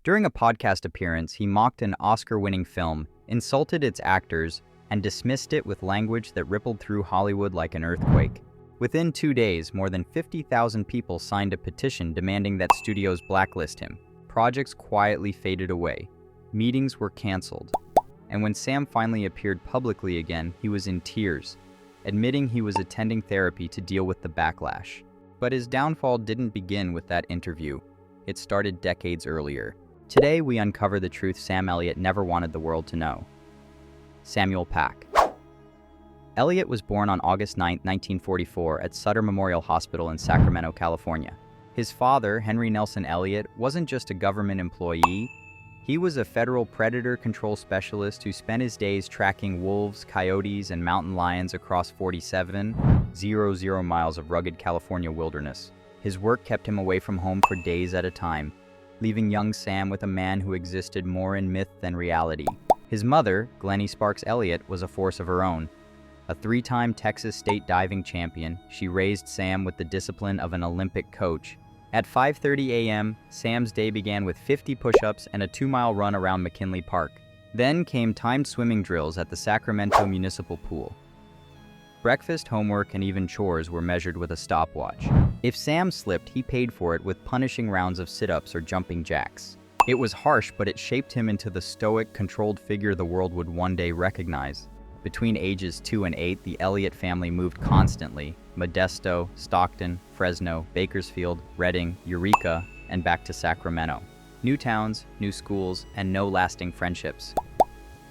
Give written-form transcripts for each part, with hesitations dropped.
During a podcast appearance, he mocked an Oscar-winning film, insulted its actors, and dismissed it with language that rippled through Hollywood like an earthquake. Within 2 days, more than 50,000 people signed a petition demanding that studios blacklist him. Projects quietly faded away. Meetings were canceled. And when Sam finally appeared publicly again, he was in tears, admitting he was attending therapy to deal with the backlash. But his downfall didn't begin with that interview. It started decades earlier. Today, we uncover the truth Sam Elliott never wanted the world to know. Samuel Pack. Elliot was born on August 9, 1944 at Sutter Memorial Hospital in Sacramento, California. His father, Henry Nelson Elliott, wasn't just a government employee. He was a federal predator control specialist who spent his days tracking wolves, coyotes, and mountain lions across 47,000 miles of rugged California wilderness. His work kept him away from home for days at a time, leaving young Sam with a man who existed more in myth than reality. His mother, Glennie Sparks Elliott, was a force of her own. A 3-time Texas state diving champion, she raised Sam with the discipline of an Olympic coach. At 5:30 a.m., Sam's day began with 50 push-ups and a 2-mile run around McKinley Park. Then came timed swimming drills at the Sacramento Municipal Pool. Breakfast, homework, and even chores were measured with a stopwatch. If Sam slipped, he paid for it with punishing rounds of sit-ups or jumping jacks. It was harsh, but it shaped him into the stoic, controlled figure the world would one day recognize. Between ages 2 and 8, the Elliott family moved constantly: Modesto, Stockton, Fresno, Bakersfield, Redding, Eureka, and back to Sacramento. New towns, new schools, and no lasting friendships.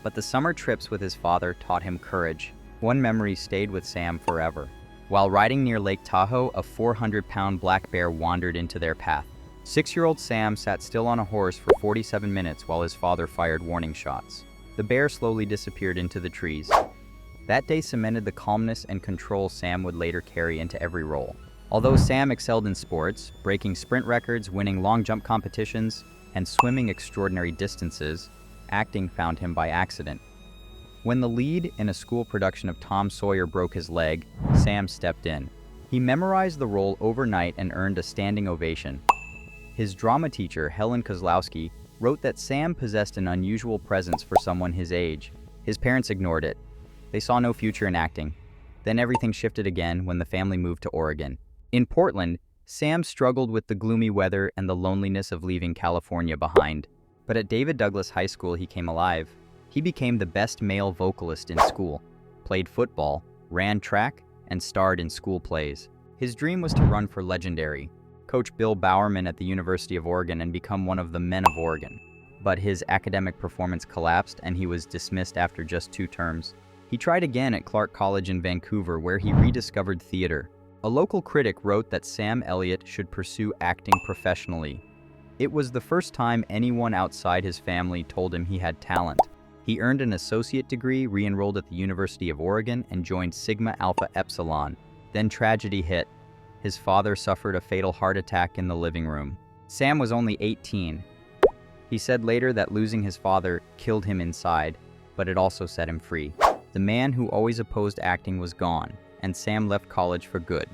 But the summer trips with his father taught him courage. One memory stayed with Sam forever. While riding near Lake Tahoe, a 400-pound black bear wandered into their path. 6-year-old Sam sat still on a horse for 47 minutes while his father fired warning shots. The bear slowly disappeared into the trees. That day cemented the calmness and control Sam would later carry into every role. Although Sam excelled in sports, breaking sprint records, winning long jump competitions, and swimming extraordinary distances, acting found him by accident. When the lead in a school production of Tom Sawyer broke his leg, Sam stepped in. He memorized the role overnight and earned a standing ovation. His drama teacher, Helen Kozlowski, wrote that Sam possessed an unusual presence for someone his age. His parents ignored it. They saw no future in acting. Then everything shifted again when the family moved to Oregon. In Portland, Sam struggled with the gloomy weather and the loneliness of leaving California behind. But at David Douglas High School, he came alive. He became the best male vocalist in school, played football, ran track, and starred in school plays. His dream was to run for legendary, coach Bill Bowerman at the University of Oregon, and become one of the men of Oregon. But his academic performance collapsed and he was dismissed after just 2 terms. He tried again at Clark College in Vancouver, where he rediscovered theater. A local critic wrote that Sam Elliott should pursue acting professionally. It was the first time anyone outside his family told him he had talent. He earned an associate degree, re-enrolled at the University of Oregon, and joined Sigma Alpha Epsilon. Then tragedy hit. His father suffered a fatal heart attack in the living room. Sam was only 18. He said later that losing his father killed him inside, but it also set him free. The man who always opposed acting was gone, and Sam left college for good.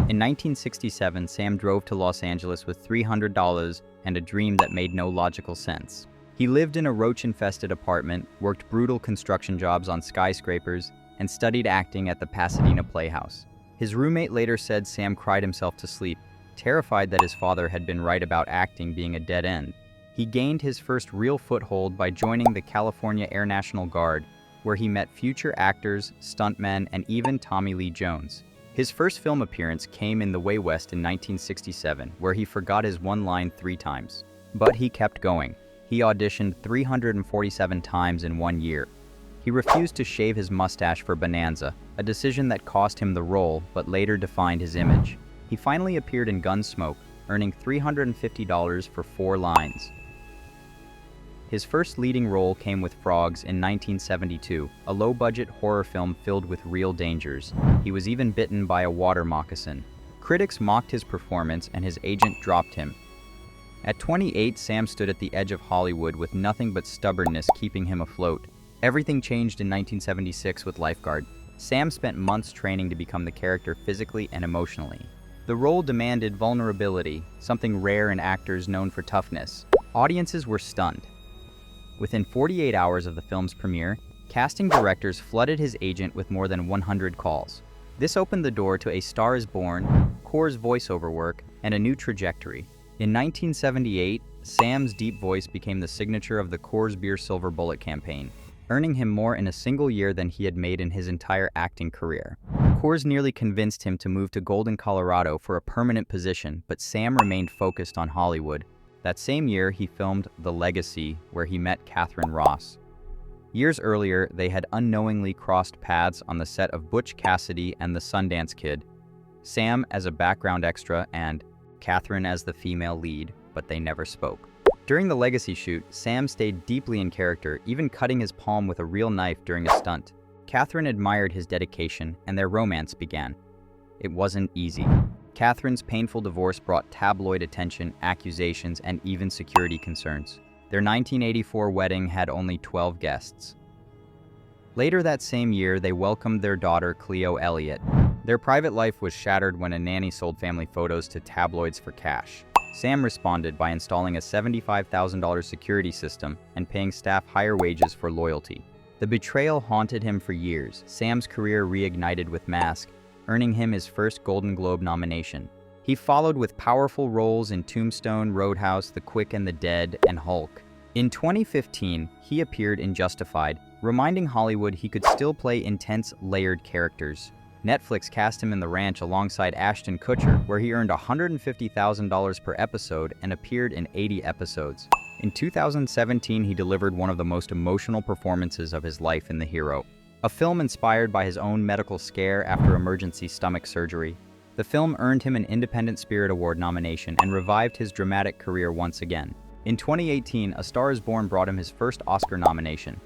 In 1967, Sam drove to Los Angeles with $300 and a dream that made no logical sense. He lived in a roach-infested apartment, worked brutal construction jobs on skyscrapers, and studied acting at the Pasadena Playhouse. His roommate later said Sam cried himself to sleep, terrified that his father had been right about acting being a dead end. He gained his first real foothold by joining the California Air National Guard, where he met future actors, stuntmen, and even Tommy Lee Jones. His first film appearance came in The Way West in 1967, where he forgot his one line 3 times. But he kept going. He auditioned 347 times in 1 year. He refused to shave his mustache for Bonanza, a decision that cost him the role but later defined his image. He finally appeared in Gunsmoke, earning $350 for 4 lines. His first leading role came with Frogs in 1972, a low-budget horror film filled with real dangers. He was even bitten by a water moccasin. Critics mocked his performance and his agent dropped him. At 28, Sam stood at the edge of Hollywood with nothing but stubbornness keeping him afloat. Everything changed in 1976 with Lifeguard. Sam spent months training to become the character physically and emotionally. The role demanded vulnerability, something rare in actors known for toughness. Audiences were stunned. Within 48 hours of the film's premiere, casting directors flooded his agent with more than 100 calls. This opened the door to A Star is Born, Core's voiceover work, and a new trajectory. In 1978, Sam's deep voice became the signature of the Coors Beer Silver Bullet campaign, earning him more in a single year than he had made in his entire acting career. Coors nearly convinced him to move to Golden, Colorado for a permanent position, but Sam remained focused on Hollywood. That same year, he filmed The Legacy, where he met Catherine Ross. Years earlier, they had unknowingly crossed paths on the set of Butch Cassidy and the Sundance Kid, Sam as a background extra and Catherine as the female lead, but they never spoke. During the Legacy shoot, Sam stayed deeply in character, even cutting his palm with a real knife during a stunt. Catherine admired his dedication, and their romance began. It wasn't easy. Catherine's painful divorce brought tabloid attention, accusations, and even security concerns. Their 1984 wedding had only 12 guests. Later that same year, they welcomed their daughter, Cleo Elliott. Their private life was shattered when a nanny sold family photos to tabloids for cash. Sam responded by installing a $75,000 security system and paying staff higher wages for loyalty. The betrayal haunted him for years. Sam's career reignited with Mask, earning him his first Golden Globe nomination. He followed with powerful roles in Tombstone, Roadhouse, The Quick and the Dead, and Hulk. In 2015, he appeared in Justified, reminding Hollywood he could still play intense, layered characters. Netflix cast him in The Ranch alongside Ashton Kutcher, where he earned $150,000 per episode and appeared in 80 episodes. In 2017, he delivered one of the most emotional performances of his life in The Hero, a film inspired by his own medical scare after emergency stomach surgery. The film earned him an Independent Spirit Award nomination and revived his dramatic career once again. In 2018, A Star is Born brought him his first Oscar nomination.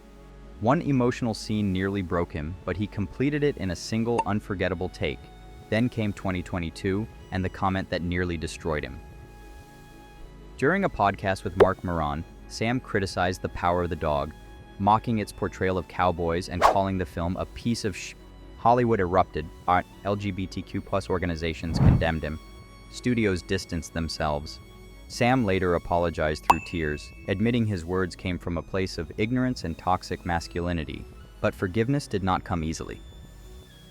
One emotional scene nearly broke him, but he completed it in a single unforgettable take. Then came 2022, and the comment that nearly destroyed him. During a podcast with Mark Maron, Sam criticized The Power of the Dog, mocking its portrayal of cowboys and calling the film a piece of Hollywood erupted. LGBTQ+ organizations condemned him. Studios distanced themselves. Sam later apologized through tears, admitting his words came from a place of ignorance and toxic masculinity, but forgiveness did not come easily.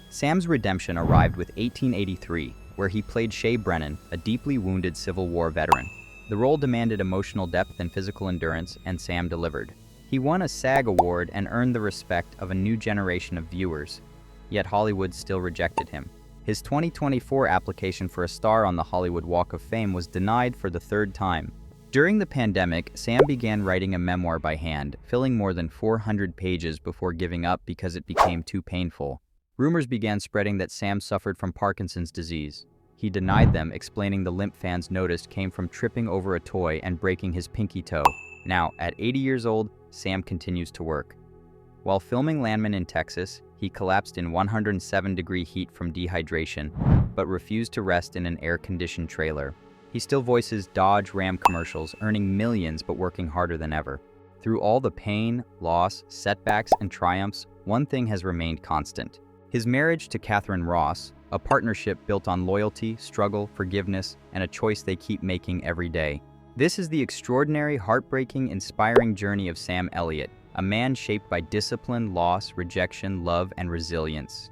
Sam's redemption arrived with 1883, where he played Shay Brennan, a deeply wounded Civil War veteran. The role demanded emotional depth and physical endurance, and Sam delivered. He won a SAG award and earned the respect of a new generation of viewers, yet Hollywood still rejected him. His 2024 application for a star on the Hollywood Walk of Fame was denied for the third time. During the pandemic, Sam began writing a memoir by hand, filling more than 400 pages before giving up because it became too painful. Rumors began spreading that Sam suffered from Parkinson's disease. He denied them, explaining the limp fans noticed came from tripping over a toy and breaking his pinky toe. Now, at 80 years old, Sam continues to work. While filming Landman in Texas, he collapsed in 107-degree heat from dehydration, but refused to rest in an air-conditioned trailer. He still voices Dodge Ram commercials, earning millions but working harder than ever. Through all the pain, loss, setbacks, and triumphs, one thing has remained constant. His marriage to Catherine Ross, a partnership built on loyalty, struggle, forgiveness, and a choice they keep making every day. This is the extraordinary, heartbreaking, inspiring journey of Sam Elliott, a man shaped by discipline, loss, rejection, love, and resilience.